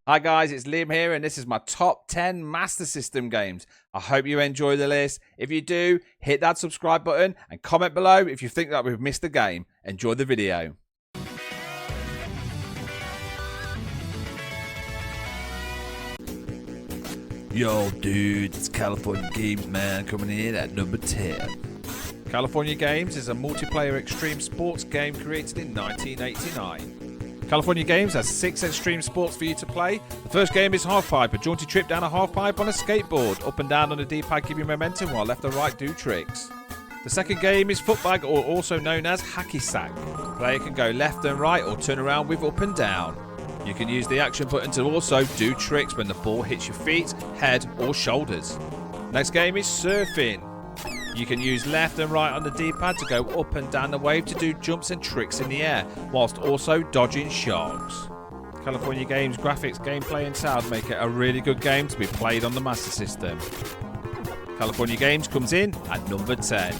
Hi guys, it's Liam here and this is my top 10 Master System games. I hope you enjoy the list. If you do, hit that subscribe button and comment below if you think that we've missed a game. Enjoy the video. Yo dude, it's California Games Man coming in at number 10. California Games is a multiplayer extreme sports game created in 1989. California Games has 6 extreme sports for you to play. The first game is halfpipe, a jaunty trip down a halfpipe on a skateboard. Up and down on the D-pad give you momentum while left and right do tricks. The second game is footbag, or also known as hacky sack. The player can go left and right or turn around with up and down. You can use the action button to also do tricks when the ball hits your feet, head or shoulders. Next game is surfing. You can use left and right on the D-pad to go up and down the wave to do jumps and tricks in the air, whilst also dodging sharks. California Games graphics, gameplay and sound make it a really good game to be played on the Master System. California Games comes in at number 10.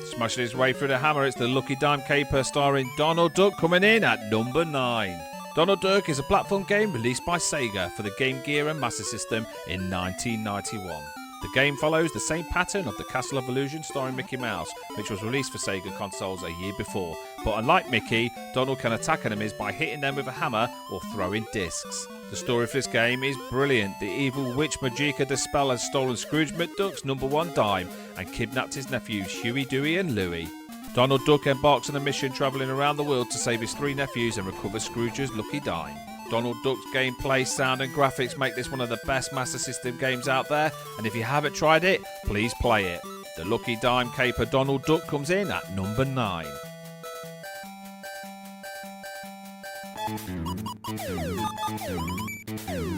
Smashing his way through the hammer, it's the Lucky Dime Caper starring Donald Duck coming in at number 9. Donald Duck is a platform game released by Sega for the Game Gear and Master System in 1991. The game follows the same pattern of the Castle of Illusion starring Mickey Mouse, which was released for Sega consoles a year before. But unlike Mickey, Donald can attack enemies by hitting them with a hammer or throwing discs. The story for this game is brilliant. The evil witch Magica de Spell has stolen Scrooge McDuck's #1 dime and kidnapped his nephews Huey, Dewey and Louie. Donald Duck embarks on a mission travelling around the world to save his 3 nephews and recover Scrooge's lucky dime. Donald Duck's gameplay, sound and graphics make this one of the best Master System games out there, and if you haven't tried it, please play it. The Lucky Dime Caper Donald Duck comes in at number 9.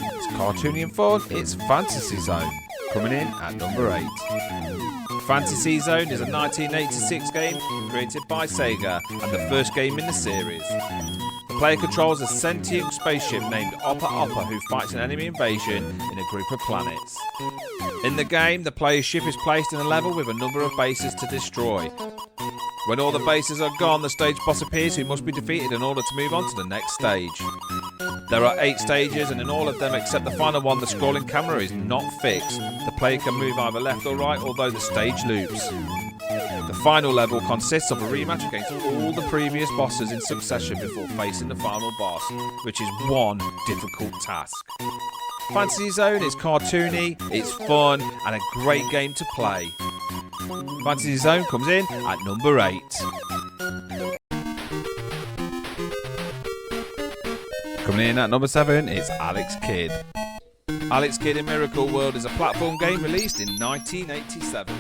It's cartoony and fun, it's Phantasy Zone, coming in at number 8. Phantasy Zone is a 1986 game created by Sega and the first game in the series. The player controls a sentient spaceship named Oppa Oppa who fights an enemy invasion in a group of planets. In the game, the player's ship is placed in a level with a number of bases to destroy. When all the bases are gone, the stage boss appears who must be defeated in order to move on to the next stage. There are 8 stages, and in all of them except the final one, the scrolling camera is not fixed. The player can move either left or right, although the stage loops. The final level consists of a rematch against all the previous bosses in succession before facing the final boss, which is one difficult task. Phantasy Zone is cartoony, it's fun, and a great game to play. Phantasy Zone comes in at number 8. Coming in at number 7, it's Alex Kidd. Alex Kidd in Miracle World is a platform game released in 1987.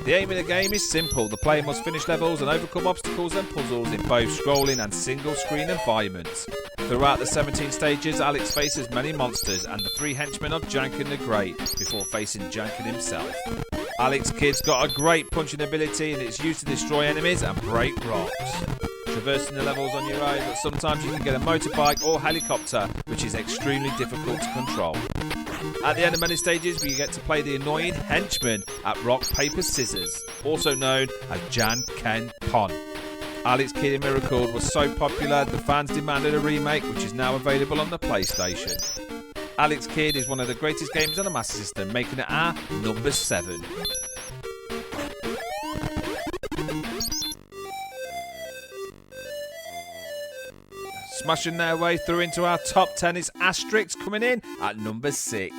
The aim of the game is simple. The player must finish levels and overcome obstacles and puzzles in both scrolling and single screen environments. Throughout the 17 stages, Alex faces many monsters and the 3 henchmen of Janken the Great before facing Janken himself. Alex Kidd's got a great punching ability and it's used to destroy enemies and break rocks. Traversing the levels on your own, but sometimes you can get a motorbike or helicopter, which is extremely difficult to control. At the end of many stages, you get to play the annoying henchman at Rock, Paper, Scissors, also known as Jan Ken Pon. Alex Kidd in Miracle was so popular, the fans demanded a remake, which is now available on the PlayStation. Alex Kidd is one of the greatest games on the Master System, making it our number 7. Smashing their way through into our top 10 is Asterix coming in at number 6.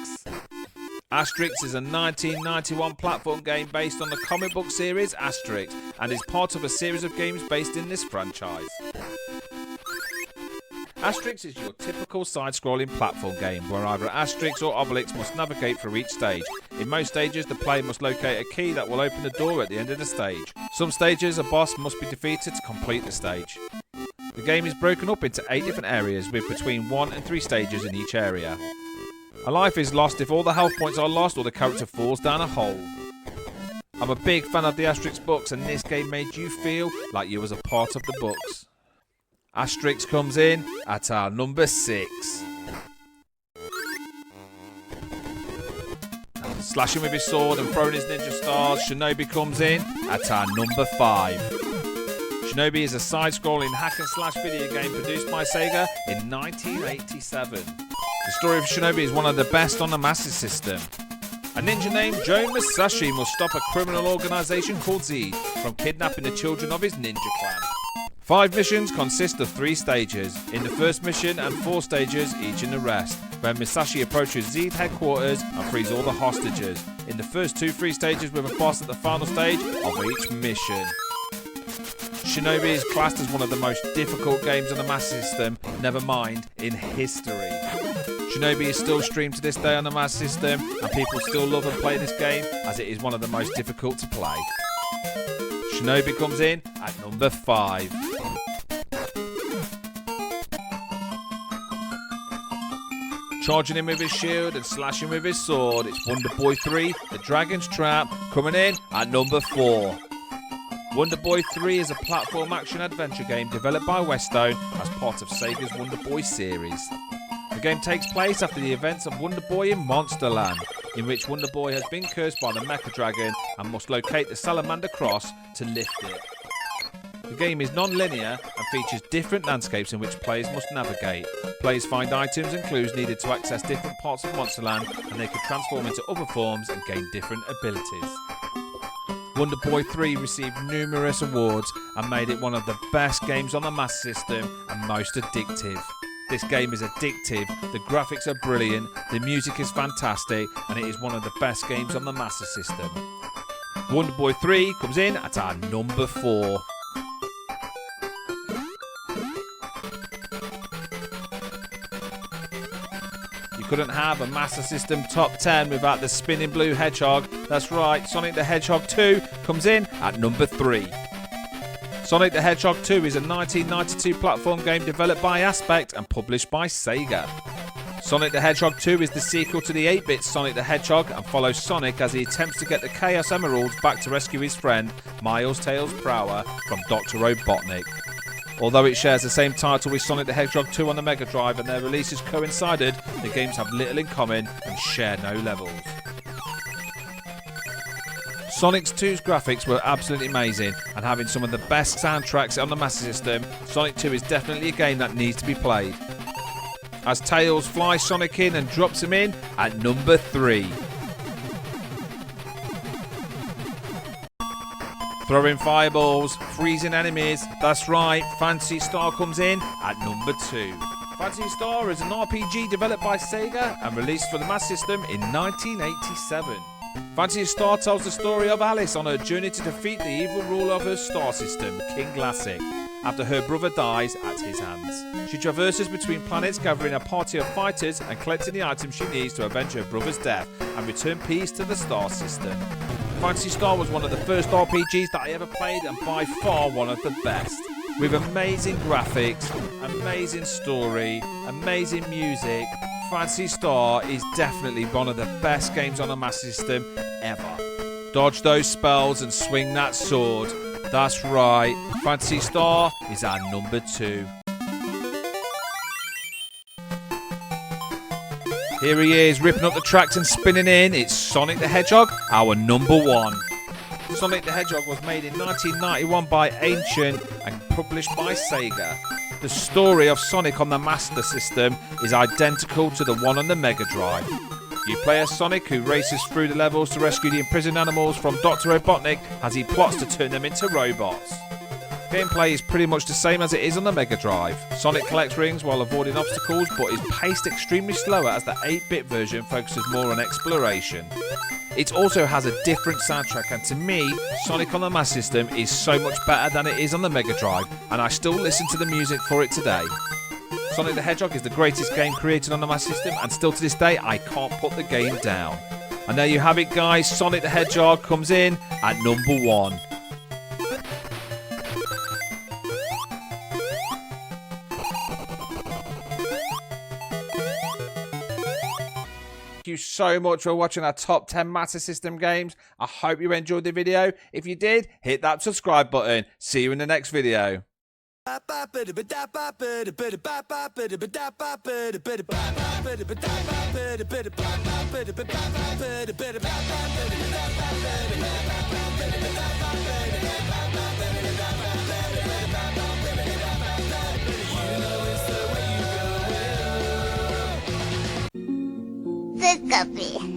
Asterix is a 1991 platform game based on the comic book series Asterix and is part of a series of games based in this franchise. Asterix is your typical side-scrolling platform game where either Asterix or Obelix must navigate through each stage. In most stages, the player must locate a key that will open the door at the end of the stage. Some stages, a boss must be defeated to complete the stage. The game is broken up into 8 different areas with between 1 and 3 stages in each area. A life is lost if all the health points are lost or the character falls down a hole. I'm a big fan of the Asterix books, and this game made you feel like you was a part of the books. Asterix comes in at our number 6. Slashing with his sword and throwing his ninja stars, Shinobi comes in at our number 5. Shinobi is a side-scrolling hack-and-slash video game produced by Sega in 1987. The story of Shinobi is one of the best on the Master System. A ninja named Joe Musashi must stop a criminal organisation called Z from kidnapping the children of his ninja clan. 5 missions consist of 3 stages. In the first mission and 4 stages each in the rest, where Musashi approaches Z's headquarters and frees all the hostages. In the first 2 free stages with a boss at the final stage of each mission. Shinobi is classed as one of the most difficult games on the Master System, never mind in history. Shinobi is still streamed to this day on the Master System, and people still love and play this game as it is one of the most difficult to play. Shinobi comes in at number 5. Charging him with his shield and slashing with his sword, it's Wonder Boy 3, The Dragon's Trap, coming in at number 4. Wonder Boy 3 is a platform action adventure game developed by Westone as part of Sega's Wonder Boy series. The game takes place after the events of Wonder Boy in Monsterland, in which Wonder Boy has been cursed by the Mecha Dragon and must locate the Salamander Cross to lift it. The game is non-linear and features different landscapes in which players must navigate. Players find items and clues needed to access different parts of Monsterland, and they can transform into other forms and gain different abilities. Wonder Boy 3 received numerous awards and made it one of the best games on the Master System and most addictive. This game is addictive, the graphics are brilliant, the music is fantastic, and it is one of the best games on the Master System. Wonder Boy 3 comes in at our number 4. Couldn't have a Master System top 10 without the spinning blue hedgehog. That's right, Sonic the Hedgehog 2 comes in at number 3. Sonic the Hedgehog 2 is a 1992 platform game developed by Aspect and published by Sega. Sonic the Hedgehog 2 is the sequel to the 8-bit Sonic the Hedgehog and follows Sonic as he attempts to get the Chaos Emeralds back to rescue his friend Miles Tails Prower from Dr. Robotnik. Although it shares the same title with Sonic the Hedgehog 2 on the Mega Drive and their releases coincided, the games have little in common and share no levels. Sonic 2's graphics were absolutely amazing, and having some of the best soundtracks on the Master System, Sonic 2 is definitely a game that needs to be played. As Tails flies Sonic in and drops him in at number 3. Throwing fireballs, freezing enemies, that's right, Phantasy Star comes in at number 2. Phantasy Star is an RPG developed by Sega and released for the Master System in 1987. Phantasy Star tells the story of Alice on her journey to defeat the evil ruler of her star system, King Lassic, after her brother dies at his hands. She traverses between planets gathering a party of fighters and collecting the items she needs to avenge her brother's death and return peace to the star system. Phantasy Star was one of the first RPGs that I ever played and by far one of the best. With amazing graphics, amazing story, amazing music, Phantasy Star is definitely one of the best games on the Master System ever. Dodge those spells and swing that sword. That's right, Phantasy Star is our number 2. Here he is, ripping up the tracks and spinning in. It's Sonic the Hedgehog, our number 1. Sonic the Hedgehog was made in 1991 by Ancient and published by Sega. The story of Sonic on the Master System is identical to the one on the Mega Drive. You play as Sonic, who races through the levels to rescue the imprisoned animals from Dr. Robotnik as he plots to turn them into robots. Gameplay is pretty much the same as it is on the Mega Drive. Sonic collects rings while avoiding obstacles, but is paced extremely slower as the 8-bit version focuses more on exploration. It also has a different soundtrack, and to me, Sonic on the Master System is so much better than it is on the Mega Drive, and I still listen to the music for it today. Sonic the Hedgehog is the greatest game created on the Master System, and still to this day, I can't put the game down. And there you have it, guys. Sonic the Hedgehog comes in at number 1. Thank you you so much for watching our top 10 Master System games. I hope you enjoyed the video. If you did, hit that subscribe button. See you in the next video. This could be.